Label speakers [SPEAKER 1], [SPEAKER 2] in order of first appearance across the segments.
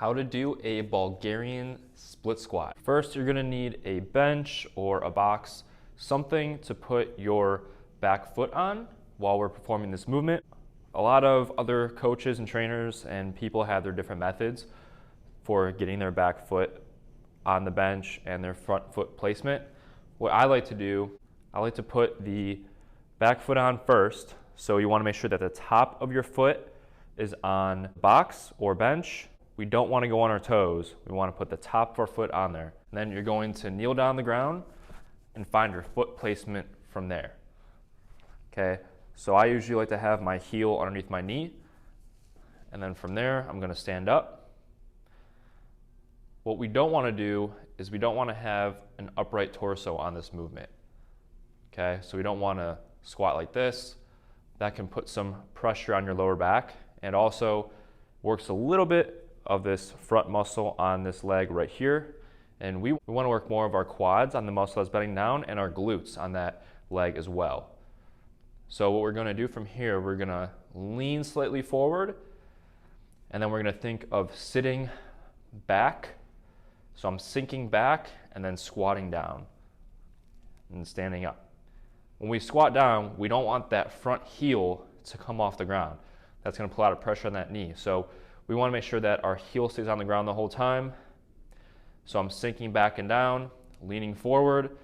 [SPEAKER 1] How to do a Bulgarian split squat. First, you're gonna need a bench or a box, something to put your back foot on while we're performing this movement. A lot of other coaches and trainers and people have their different methods for getting their back foot on the bench and their front foot placement. What I like to do, I like to put the back foot on first. So you wanna make sure that the top of your foot is on box or bench. We don't want to go on our toes. We want to put the top of our foot on there. And then you're going to kneel down on the ground and find your foot placement from there. Okay, so I usually like to have my heel underneath my knee. And then from there, I'm going to stand up. What we don't want to do is we don't want to have an upright torso on this movement. Okay, so we don't want to squat like this. That can put some pressure on your lower back and also works a little bit of this front muscle on this leg right here. And we want to work more of our quads on the muscle that's bending down and our glutes on that leg as well. So what we're going to do from here, we're going to lean slightly forward and then we're going to think of sitting back. So I'm sinking back and then squatting down and standing up. When we squat down, we don't want that front heel to come off the ground. That's going to put a lot of pressure on that knee. So we want to make sure that our heel stays on the ground the whole time. So I'm sinking back and down, leaning forward,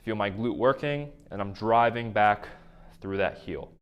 [SPEAKER 1] feel my glute working, and I'm driving back through that heel.